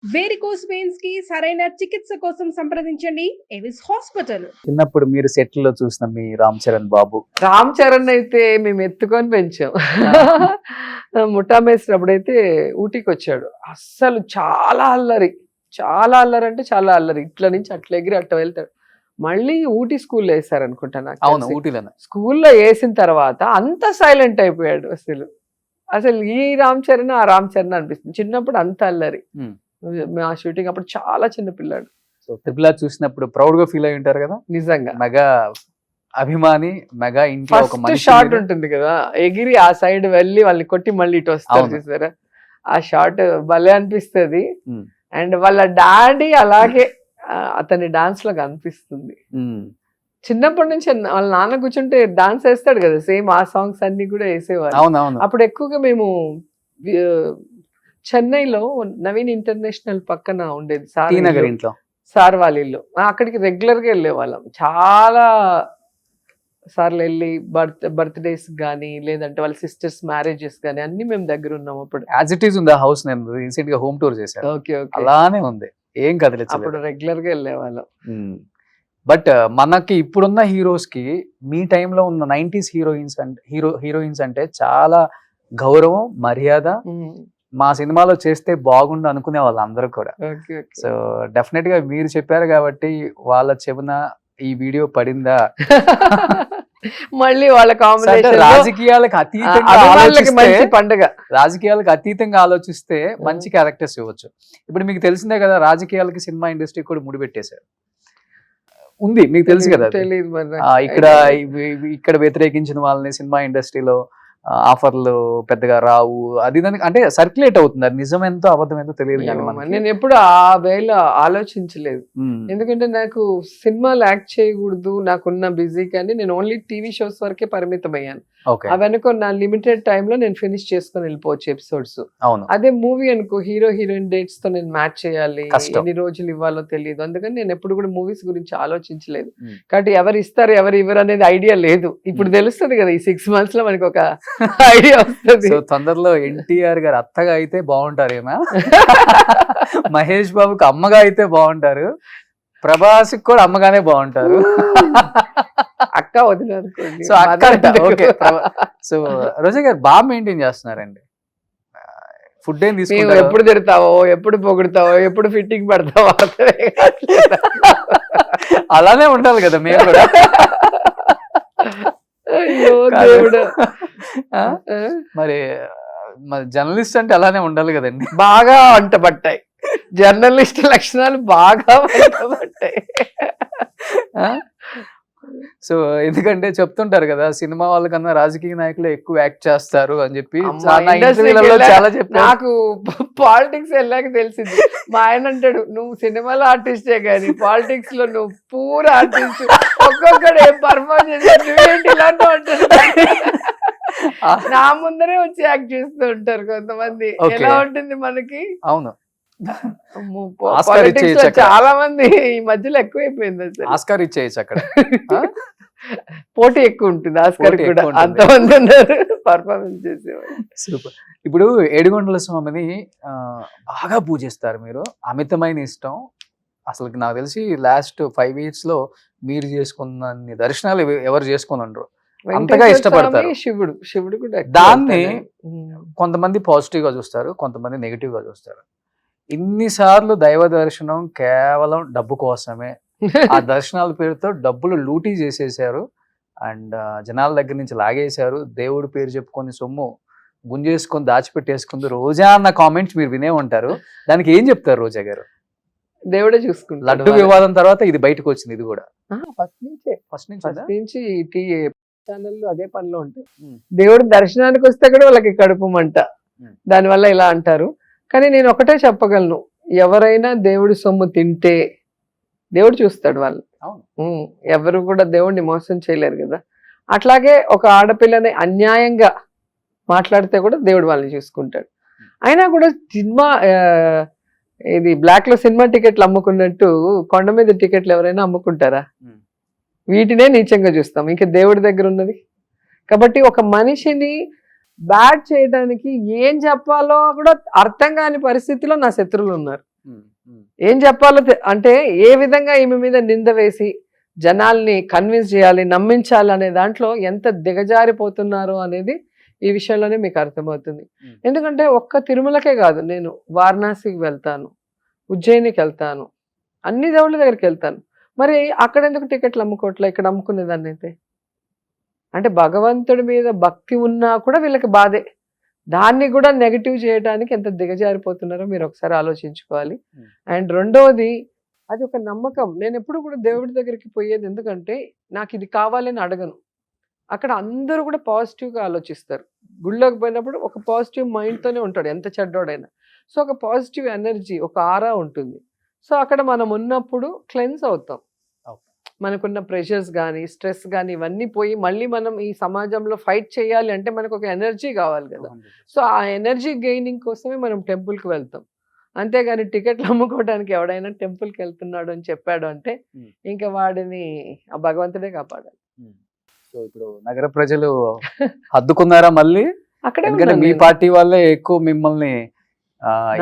Varicose veins కి సరైన చికిత్స కోసం సంప్రదించండి ఎవిస్ హాస్పిటల్. చిన్నప్పుడు మీరు సెట్ లో చూసిన మీ రామ్ చరణ్ బాబు. రామ్ చరణ్ అయితే మేము ఎత్తుకొని పెంచాం. ముఠా మేస్త్రి అప్పుడైతే ఊటీకి వచ్చాడు. అస్సలు చాలా అల్లరి అంటే చాలా అల్లరి. ఇట్ల నుంచి అట్లా ఎగిరి అట్లా వెళ్తాడు. మళ్ళీ ఊటీ స్కూల్లో వేసారు అనుకుంటా నాకు. అవును, ఊటీలోనే. స్కూల్లో వేసిన తర్వాత అంత సైలెంట్ అయిపోయాడు. అసలు ఈ రామ్ చరణ్ ఆ రామ్ చరణ్ అనిపిస్తుంది. చిన్నప్పుడు అంత అల్లరి. మా షూటింగ్ అప్పుడు చాలా చిన్న పిల్లాడు. సో ట్రిపుల్ ఆర్ చూసినప్పుడు ప్రౌడ్ గా ఫీల్ అయి ఉంటారు కదా. నిజంగా మెగా అభిమాని, మెగా ఇంట్లో ఒక ఫస్ట్ షాట్ ఉంటుంది కదా, ఎగిరి ఆ సైడ్ వెళ్ళి వాళ్ళని కొట్టి మళ్ళీ ఇటు వస్తారు చూసారా, ఆ షాట్ భలే అనిపిస్తుంది. అండ్ వాళ్ళ డాడీ అలాగే అతని డాన్స్ లాగా అనిపిస్తుంది. చిన్నప్పటి నుంచి వాళ్ళ నాన్న కూర్చుంటే డాన్స్ వేస్తాడు కదా, సేమ్ ఆ సాంగ్స్ అన్ని కూడా వేసేవారు. అప్పుడు ఎక్కువగా మేము చెన్నైలో నవీన్ ఇంటర్నేషనల్ పక్కన ఉండేది సార్ వాళ్ళ ఇల్లు, అక్కడికి రెగ్యులర్ గా వెళ్ళే వాళ్ళం. చాలా సార్లు వెళ్ళి బర్త్డేస్ గానీ లేదంటే వాళ్ళ సిస్టర్స్ మ్యారేజెస్ గానీ అన్ని మేము దగ్గర ఉన్నాం. అప్పుడు యాజ్ ఇట్ ఈస్ ఉంది ఆ హౌస్. నేను రీసెంట్ గా హోమ్ టూర్ చేశాను. ఓకే అలానే ఉంది, ఏం కదలేదు. అప్పుడు రెగ్యులర్ గా వెళ్ళే వాళ్ళం. బట్ మనకి ఇప్పుడున్న హీరోస్ కి మీ టైంలో ఉన్న 90s హీరోయిన్స్ అంటే చాలా గౌరవం, మర్యాద. మా సినిమాలో చేస్తే బాగుండు అనుకునే వాళ్ళు అందరూ కూడా. సో డెఫినెట్ గా మీరు చెప్పారు కాబట్టి వాళ్ళ చెవున ఈ వీడియో పడిందా. మళ్ళీ వాళ్ళ కాంబినేషన్ రాజకీయాలకు అతీతంగా మంచి పండుగ. రాజకీయాలకు అతీతంగా ఆలోచిస్తే మంచి క్యారెక్టర్స్ ఇవ్వచ్చు. ఇప్పుడు మీకు తెలిసిందే కదా, రాజకీయాలకి సినిమా ఇండస్ట్రీ కూడా ముడిపెట్టేశారు. ఉంది, మీకు తెలుసు కదా. ఇక్కడ వ్యతిరేకించిన వాళ్ళని సినిమా ఇండస్ట్రీలో ఆఫర్లు పెద్దగా రావు, అది అంటే సర్క్యులేట్ అవుతుంది. అది నిజం ఎంతో అబద్ధం ఎంతో తెలియదు. నేను ఎప్పుడు ఆ వేళ ఆలోచించలేదు. ఎందుకంటే నాకు సినిమాలు యాక్ట్ చేయకూడదు, నాకున్న బిజీ కానీ నేను ఓన్లీ టీవీ షోస్ వరకే పరిమితం అయ్యాను. అవనుకో నా లిమిటెడ్ టైమ్ లో నేను ఫినిష్ చేసుకుని వెళ్ళిపోవచ్చు ఎపిసోడ్స్. అదే మూవీ అనుకో, హీరో హీరోయిన్ డేట్స్ తో నేను మ్యాచ్ చేయాలి, ఎన్ని రోజులు ఇవ్వాలో తెలియదు. అందుకని నేను ఎప్పుడు కూడా మూవీస్ గురించి ఆలోచించలేదు. కాబట్టి ఎవరు ఇస్తారు ఎవరు ఇవ్వరు అనేది ఐడియా లేదు. ఇప్పుడు తెలుస్తుంది కదా, ఈ 6 months లో మనకి ఒక ఐడియా వస్తుంది. సో తొందరలో ఎన్టీఆర్ గారు అత్తగా అయితే బాగుంటారేమో, మహేష్ బాబుకి అమ్మగా అయితే బాగుంటారు, ప్రభాస్ కూడా అమ్మగానే బాగుంటారు. అక్క వదిలే అనుకోండి. సో అక్క ఓకే. సో రోజా గారు బాగా మెయింటైన్ చేస్తున్నారండి. ఫుడ్ ఏం తీసుకుంటారు? ఎప్పుడు తిడతావో, ఎప్పుడు పొగుడతావో, ఎప్పుడు ఫిట్టింగ్ పడతావో అలానే ఉండాలి కదా మేము కూడా. అయ్యో దేవుడు. మరి జర్నలిస్ట్ అంటే అలానే ఉండాలి కదండి. బాగా వంట పట్టాయి జర్నలిస్ట్ లక్షణాలు, బాగా వంట పట్టాయి. సో ఎందుకంటే చెప్తుంటారు కదా, సినిమా వాళ్ళకన్నా రాజకీయ నాయకులు ఎక్కువ యాక్ట్ చేస్తారు అని చెప్పి చాలా చెప్పారు. నాకు పాలిటిక్స్ వెళ్ళాక తెలిసింది. మా ఆయన అంటాడు, నువ్వు సినిమాలో ఆర్టిస్టే కానీ పాలిటిక్స్ లో నువ్వు పూరా ఆర్టిస్ట్, ఒక్కొక్కడు ఏం పర్ఫార్మ్ చేశారు, నువ్వేంటి ఇలాంటి అంటాడు. నా ముందరే వచ్చి యాక్ట్ చేస్తూ ఉంటారు కొంతమంది. ఎలా ఉంటుంది మనకి? అవును, చాలా మంది ఈ మధ్యలో ఎక్కువైపోయింది. ఆస్కార్ ఇచ్చేయచ్చు అక్కడ, పోటీ ఎక్కువ ఉంటుంది. ఆస్కార్ కూడా అంతమంది ఉన్నారు పర్ఫార్మెన్స్ చేసేవారు. సూపర్. ఇప్పుడు ఏడుగొండల స్వామిని బాగా పూజిస్తారు మీరు, అమితమైన ఇష్టం. అసలు నాకు తెలిసి లాస్ట్ 5 years లో మీరు చేసుకున్న దర్శనాలు ఎవరు చేసుకుని ఉండరు, అంతగా ఇష్టపడతారు. శివుడు కూడా. దాన్ని కొంతమంది పాజిటివ్ గా చూస్తారు, కొంతమంది నెగిటివ్ గా చూస్తారు. ఇన్నిసార్లు దైవ దర్శనం కేవలం డబ్బు కోసమే, ఆ దర్శనాల పేరుతో డబ్బులు లూటీ చేసేసారు అండ్ జనాల దగ్గర నుంచి లాగేశారు. దేవుడి పేరు చెప్పుకొని సొమ్ము గుంజేసుకొని దాచిపెట్టేసుకుంది రోజా అన్న కామెంట్స్ మీరు వినే ఉంటారు. దానికి ఏం చెప్తారు రోజా గారు? దేవుడే చూసుకుంటారు. లడ్డు వివాదం తర్వాత ఇది బయటకు వచ్చింది. ఇది కూడా ఫస్ట్ నుంచి ఛానల్ అదే పనిలో ఉంటాయి. దేవుడి దర్శనానికి వస్తే కూడా వాళ్ళకి కడుపు మంట, దానివల్ల ఇలా అంటారు. కానీ నేను ఒకటే చెప్పగలను, ఎవరైనా దేవుడి సొమ్ము తింటే దేవుడు చూస్తాడు వాళ్ళు. ఎవరు కూడా దేవుడిని మోసం చేయలేరు కదా. అట్లాగే ఒక ఆడపిల్లని అన్యాయంగా మాట్లాడితే కూడా దేవుడు వాళ్ళని చూసుకుంటాడు. అయినా కూడా సినిమా ఇది బ్లాక్ లో సినిమా టికెట్లు అమ్ముకున్నట్టు కొండ మీద టికెట్లు ఎవరైనా అమ్ముకుంటారా? వీటినే నీచంగా చూస్తాం, ఇంకా దేవుడి దగ్గర ఉన్నది. కాబట్టి ఒక మనిషిని బ్యాడ్ చేయడానికి ఏం చెప్పాలో కూడా అర్థం కాని పరిస్థితిలో నా శత్రువులు ఉన్నారు. ఏం చెప్పాలో అంటే ఏ విధంగా ఈమె మీద నింద వేసి జనాల్ని కన్విన్స్ చేయాలి, నమ్మించాలి అనే దాంట్లో ఎంత దిగజారిపోతున్నారో అనేది ఈ విషయంలోనే మీకు అర్థమవుతుంది. ఎందుకంటే ఒక్క తిరుమలకే కాదు, నేను వారణాసికి వెళ్తాను, ఉజ్జయినికి వెళ్తాను, అన్ని దేవుళ్ళ దగ్గరికి వెళ్తాను. మరి అక్కడ ఎందుకు టికెట్లు అమ్ముకోవట్లే, ఇక్కడ అమ్ముకునేదాన్ని అయితే? అంటే భగవంతుడి మీద భక్తి ఉన్నా కూడా వీళ్ళకి బాధే. దాన్ని కూడా నెగిటివ్ చేయడానికి ఎంత దిగజారిపోతున్నారో మీరు ఒకసారి ఆలోచించుకోవాలి. అండ్ రెండవది, అది ఒక నమ్మకం. నేను ఎప్పుడు కూడా దేవుడి దగ్గరికి పోయేది ఎందుకంటే నాకు ఇది కావాలని అడగను. అక్కడ అందరూ కూడా పాజిటివ్గా ఆలోచిస్తారు. గుళ్ళోకి పోయినప్పుడు ఒక పాజిటివ్ మైండ్తోనే ఉంటాడు ఎంత చెడ్డోడైనా. సో ఒక పాజిటివ్ ఎనర్జీ, ఒక ఆరా ఉంటుంది. సో అక్కడ మనం ఉన్నప్పుడు క్లెన్స్ అవుతాం. మనకున్న ప్రెషర్స్ కానీ, స్ట్రెస్ కానీ ఇవన్నీ పోయి మళ్ళీ మనం ఈ సమాజంలో ఫైట్ చేయాలి అంటే మనకు ఒక ఎనర్జీ కావాలి కదా. సో ఆ ఎనర్జీ గెయినింగ్ కోసమే మనం టెంపుల్కి వెళ్తాం. అంతేగాని టికెట్లు అమ్ముకోవడానికి ఎవడైనా టెంపుల్కి వెళ్తున్నాడు అని చెప్పాడు అంటే ఇంకా వాడిని ఆ భగవంతుడే కాపాడాలి. సో ఇప్పుడు నగర ప్రజలు హద్దుకున్నారా మళ్ళీ? అక్కడే ఎందుకంటే మీ పార్టీ వాళ్ళే ఎక్కువ మిమ్మల్ని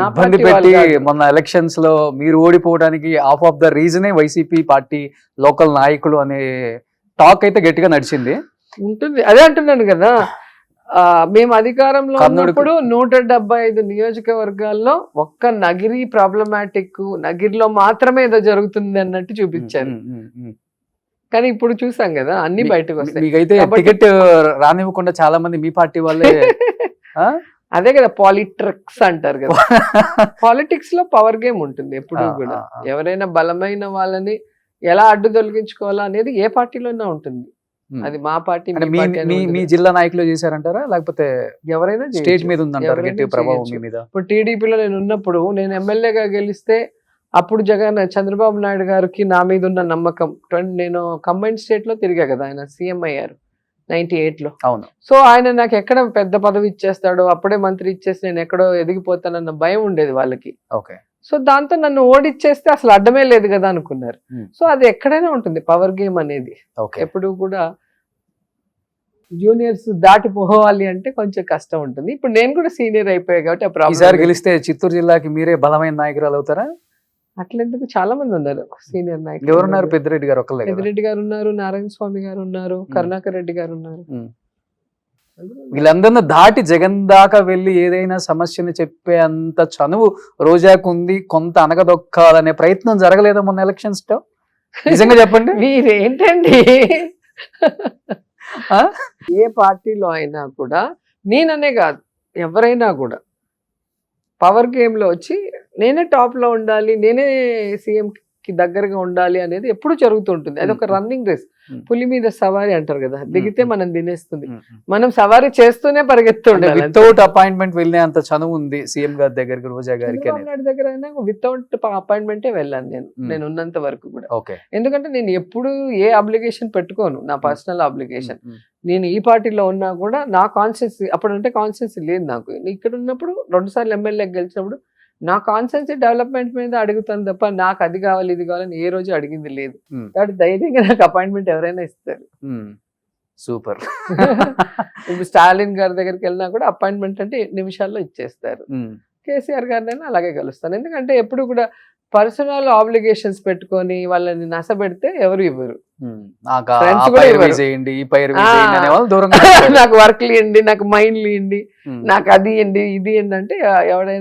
ఇబ్బంది పార్టీ వాళ్ళు పెట్టి కాదు. మొన్న ఎలక్షన్స్ లో మీరు ఓడిపోవడానికి హాఫ్ ఆఫ్ ద రీజనే వైసీపీ పార్టీ లోకల్ నాయకులు అనే టాక్ అయితే గట్టిగా నడిచింది. ఉంటుంది. అదే అంటున్నాను కదా, మేము అధికారంలో ఉన్నప్పుడు 175 నియోజకవర్గాల్లో ఒక్క నగిరి ప్రాబ్లమాటిక్, నగిరిలో మాత్రమే ఏదో జరుగుతుంది అన్నట్టు చూపించారు. కానీ ఇప్పుడు చూసాం కదా అన్ని బయటకు వస్తాయి. మీకైతే టికెట్ రానివ్వకుండా చాలా మంది మీ పార్టీ వాళ్ళే అదే కదా పాలిట్రిక్స్ అంటారు కదా. పాలిటిక్స్ లో పవర్ గేమ్ ఉంటుంది ఎప్పుడు కూడా. ఎవరైనా బలమైన వాళ్ళని ఎలా అడ్డు తొలగించుకోవాలా అనేది ఏ పార్టీలోనే ఉంటుంది. అది మా పార్టీ మీ జిల్లా నాయకులు చేశారంటారా, లేకపోతే ఎవరైనా స్టేట్ మీద ఉందంటారా గట్టి ప్రభావం మీ మీద? ఇప్పుడు టీడీపీలో నేను ఉన్నప్పుడు, నేను ఎమ్మెల్యేగా గెలిస్తే అప్పుడు చంద్రబాబు నాయుడు గారికి నా మీద ఉన్న నమ్మకం, నేను కంబైన్డ్ స్టేట్ లో తిరిగా కదా, ఆయన సీఎం అయ్యారు 98 లో. అవును. సో ఆయన నాకు ఎక్కడ పెద్ద పదవి ఇచ్చేస్తాడో, అప్పుడే మంత్రి ఇచ్చేసి నేను ఎక్కడో ఎదిగిపోతానన్న భయం ఉండేది వాళ్ళకి. ఓకే. సో దాంతో నన్ను ఓడిచ్చేస్తే అసలు అడ్డమే లేదు కదా అనుకున్నారు. సో అది ఎక్కడైనా ఉంటుంది పవర్ గేమ్ అనేది. ఎప్పుడు కూడా జూనియర్స్ దాటిపోవాలి అంటే కొంచెం కష్టం ఉంటుంది. ఇప్పుడు నేను కూడా సీనియర్ అయిపోయా కాబట్టి ఈసారి గెలిస్తే చిత్తూరు జిల్లాకి మీరే బలమైన నాయకురాలు అవుతారా? అట్లెందుకు, చాలా మంది ఉన్నారు సీనియర్ నాయకులు. ఎవరున్నారు? పెద్దిరెడ్డి గారు ఒక్కలే? పెద్దిరెడ్డి గారు ఉన్నారు, నారాయణ స్వామి గారు ఉన్నారు, కరుణాకర్ రెడ్డి గారు ఉన్నారు. వీళ్ళందరినీ దాటి జగన్ దాకా వెళ్ళి ఏదైనా సమస్యను చెప్పే అంత చనువు రోజాకు ఉంది. కొంత అనగదొక్కాలనే ప్రయత్నం జరగలేదా మొన్న ఎలక్షన్స్ లో? నిజంగా చెప్పండి. మీరేంటండి, ఏ పార్టీలో అయినా కూడా, నేననే కాదు ఎవరైనా కూడా పవర్ గేమ్ లో వచ్చి నేనే టాప్ లో ఉండాలి, నేనే సీఎం కి దగ్గరగా ఉండాలి అనేది ఎప్పుడు జరుగుతుంటుంది. అది ఒక రన్నింగ్ రేస్. పులి మీద సవారీ అంటారు కదా, దిగితే మనం తినేస్తుంది. మనం సవారీ చేస్తూనే పరిగెత్తుండాలి. వితౌట్ అపాయింట్మెంట్ వెళ్ళే అంత చనువు ఉంది సీఎం గారి దగ్గరికి, రోజా గారికి. దగ్గర అయినా వితౌట్ అపాయింట్మెంటే వెళ్ళాను నేను ఉన్నంత వరకు కూడా. ఎందుకంటే నేను ఎప్పుడు ఏ అబ్లిగేషన్ పెట్టుకోను, నా పర్సనల్ అబ్లిగేషన్. నేను ఈ పార్టీలో ఉన్నా కూడా నా కాన్స్టిట్యూన్సీ, అప్పుడంటే కాన్స్టిట్యూన్సీ లేదు నాకు. ఇక్కడ ఉన్నప్పుడు 2 సార్లు ఎమ్మెల్యే గెలిచినప్పుడు నా కాన్స్టిట్యూన్సీ డెవలప్మెంట్ మీద అడుగుతాను తప్ప నాకు అది కావాలి ఇది కావాలని ఏ రోజు అడిగింది లేదు. కాబట్టి ధైర్యంగా నాకు అపాయింట్మెంట్ ఎవరైనా ఇస్తారు. సూపర్. ఇప్పుడు స్టాలిన్ గారి దగ్గరికి వెళ్ళినా కూడా అపాయింట్మెంట్ అంటే నిమిషాల్లో ఇచ్చేస్తారు. కేసీఆర్ గారినైనా అలాగే కలుస్తాను. ఎందుకంటే ఎప్పుడు కూడా పర్సనల్ ఆబ్లిగేషన్స్ పెట్టుకొని వాళ్ళని నసబెడితే ఎవరు ఇవ్వరు. నాకు వర్క్లు ఇవ్వండి, నాకు మైండ్లు ఇవ్వండి, నాకు అది ఇవ్వండి, ఇది ఇవ్వండి అంటే ఎవడైనా